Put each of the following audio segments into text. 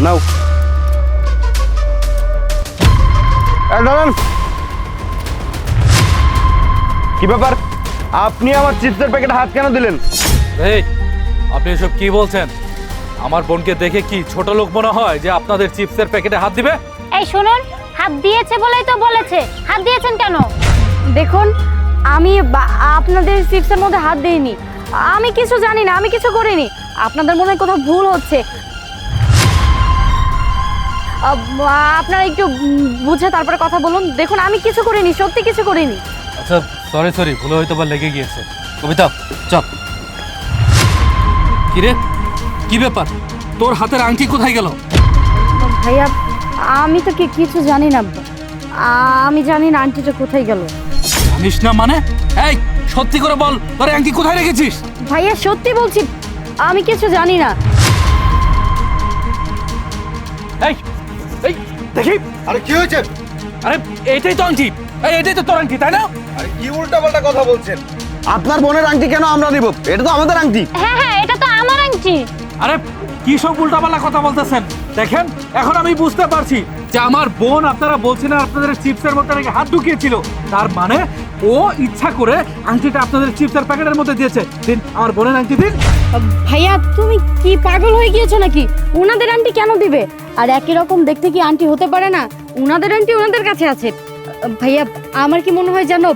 নাও। দাঁড়ান, কি ব্যাপার? আপনি আমার চিপসের প্যাকেটে হাত কেন দিলেন? এই, আপনি এসব কি বলছেন? আমার বোনকে দেখে কি ছোট লোক মনে হয় যে আপনাদের চিপসের প্যাকেটে হাত দিবে? এই শুনুন, হাত দিয়েছে বলেই তো বলেছে। হাত দিয়েছেন কেন? দেখুন, আমি আপনাদের চিপসের মধ্যে হাত দিইনি। আমি কিছু জানি না, আমি কিছু করিনি। আপনাদের মনে হয় কোথাও ভুল হচ্ছে। আপনারা একটু বুঝে তারপরে কথা বলুন। দেখুন, আমি কিছু করিনি, সত্যি কিছু করিনি। আচ্ছা, সরি, ভুলে হয়তো বা লেগে গিয়েছে। কবিতা, চল। কিরে, কি ব্যাপার? তোর হাতের আংটি কোথায় গেল? ভাইয়া, আমি তো কিছু জানি না। আমি জানি না আংটিটা কোথায় গেল। জানিস না মানে? এই, সত্যি করে বল, তোর আংটি কোথায় রেখেছিস? ভাইয়া, সত্যি বলছি, আমি কিছু জানি না। এই, দেখি। আরে কি হয়েছে? আরে এইটাই তো আংটি। এইটাই তো তোর আংটি, তাই না? আরে কি উল্টাপাল্টা কথা বলছেন? আপনার বোনের আংটি কেন আমরা নিব? এটা তো আমাদের আংটি। হ্যাঁ, এটা তো আমার আংটি। আরে কি সব উল্টাপাল্টা কথা বলতেছেন? দেখেন, এখন আমি বুঝতে পারছি যে আমার বোন, আপনারা বলছেন আপনাদের চিপসের মধ্যে নাকি হাত ঢুকিয়েছিল। তার মানে ও ইচ্ছা করে আংটিটা আপনাদের চিপসের প্যাকেটের মধ্যে দিয়েছে। দিন আমার বোনের আংটি দিন। ভাইয়া, তুমি কি পাগল হয়ে গিয়েছো নাকি? উনাদের আন্টি কেন দিবে? আর একই রকম দেখতে কি আন্টি হতে পারে না? উনাদের আন্টি ওনাদের কাছে আছে। ভাইয়া, আমার কি মনে হয় জানো,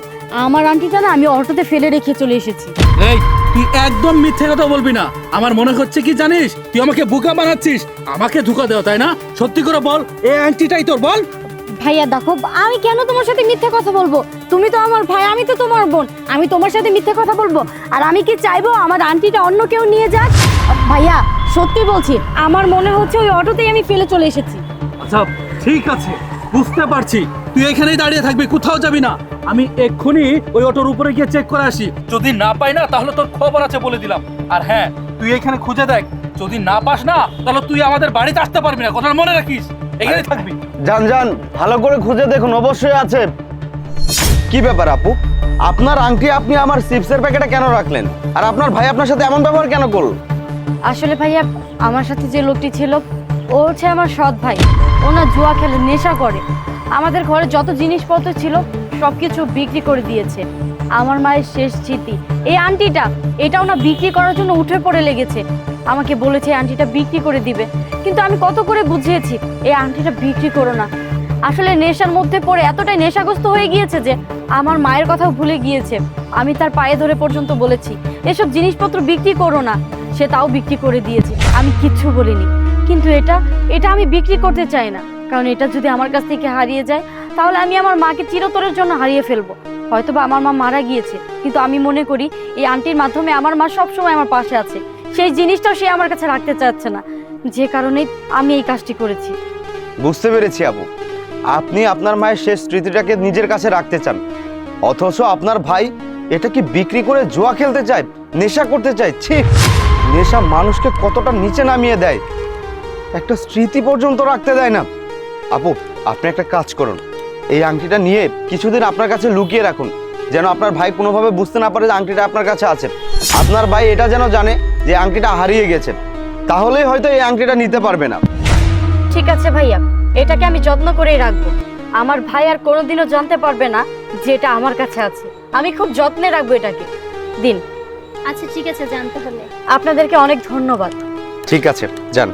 আমার আন্টিটা না আমি অটোতে ফেলে রেখে চলে এসেছি। এই, তুই একদম মিথ্যে কথা বলবি না। আমার মনে হচ্ছে কি জানিস, তুই আমাকে বোকা বানাচ্ছিস। আমাকে ধোঁকা দেওয়া, তাই না? সত্যি করে বল, এই আংটিটাই তোর, বল। ভাইয়া দেখো, আমি কেন তোমার সাথে মিথ্যে কথা বলবো? তুমি তো আমার ভাই, আমি তো তোমার বোন। আমি তোমার সাথে মিথ্যে কথা বলবো? আর আমি কি চাইবো আমার আন্টিটা অন্য কেউ নিয়ে যাক? ভাইয়া, সত্যি বলছি, আমার মনে হচ্ছে ওই অটোতেই আমি ফেলে চলে এসেছি। আচ্ছা, ঠিক আছে, বুঝতে পারছি। তুই এখানেই দাঁড়িয়ে থাকবি, কোথাও যাবি না। আমি এক্ষুনি ওই অটোর উপরে গিয়ে চেক করে আসি। যদি না পাই না, তাহলে তোর খবর আছে বলে দিলাম। আর হ্যাঁ, তুই এখানে খুঁজে দেখ। যদি না পাস না, তাহলে তুই আমাদের বাড়িতে আসতে পারবি না। কথা মনে রাখিস, এখানেই থাকবি। যান, ভালো করে খুঁজে দেখুন, অবশ্যই আছে। কি ব্যাপার আপু? আপনার আংটি আপনি আমার চিপসের প্যাকেটে কেন রাখলেন? আর আপনার ভাই আপনার সাথে এমন ব্যবহার কেন করল? আসলে ভাইয়া, আমার সাথে যে লোকটি ছিল ও হচ্ছে আমার সৎ ভাই। ও না জুয়া খেলে, নেশা করে। আমাদের ঘরে যত জিনিসপত্র ছিল সব কিছু বিক্রি করে দিয়েছে। আমার মায়ের শেষ স্মৃতি এই আন্টিটা, এটাও না বিক্রি করার জন্য উঠে পড়ে লেগেছে। আমাকে বলেছে এই আন্টিটা বিক্রি করে দিবে, কিন্তু আমি কত করে বুঝিয়েছি এই আন্টিটা বিক্রি করো না। আসলে নেশার মধ্যে পড়ে এতটাই নেশাগ্রস্ত হয়ে গিয়েছে যে আমার মায়ের কথাও ভুলে গিয়েছে। আমি তার পায়ে ধরে পর্যন্ত বলেছি এসব জিনিসপত্র বিক্রি করো না, সে তাও বিক্রি করে দিয়েছে। আমি কিচ্ছু বলিনি, কিন্তু এটা আমি বিক্রি করতে চাই না। কারণ এটা যদি আমার কাছ থেকে হারিয়ে যায়, তাহলে আমি আমার মাকে চিরতরের জন্য হারিয়ে ফেলবো। হয়তোবা আমার মা মারা গিয়েছে, কিন্তু আমি মনে করি এই আন্টির মাধ্যমে আমার মা সবসময় আমার পাশে আছে। সেই জিনিসটাও সে আমার কাছে রাখতে চাচ্ছে না, যে কারণে আমি এই কাজটি করেছি। বুঝতে পেরেছি আপু, আপনি আপনার মায়ের শেষ স্মৃতিটাকে নিজের কাছে রাখতে চান, অথচ আপনার ভাই এটা কি বিক্রি করে জুয়া খেলতে চায়, নেশা করতে চায়। ছি, নেশা মানুষকে কতটা নিচে নামিয়ে দেয়, একটা স্মৃতি পর্যন্ত রাখতে দেয় না। আপু, আপনি একটা কাজ করুন, এই আংটিটা নিয়ে কিছুদিন আপনার কাছে লুকিয়ে রাখুন, যেন আপনার ভাই কোনোভাবে বুঝতে না পারে যে আংটিটা আপনার কাছে আছে। আপনার ভাই এটা যেন জানে যে আংটিটা হারিয়ে গেছে, তাহলেই হয়তো এই আংটিটা নিতে পারবে না। ঠিক আছে ভাইয়া, এটাকে আমি যত্ন করেই রাখবো। আমার ভাই আর কোনোদিনও জানতে পারবে না যে এটা আমার কাছে আছে। আমি খুব যত্নে রাখবো এটাকে। দিন। আচ্ছা ঠিক আছে, জানতে হলে। আপনাদেরকে অনেক ধন্যবাদ। ঠিক আছে, যান।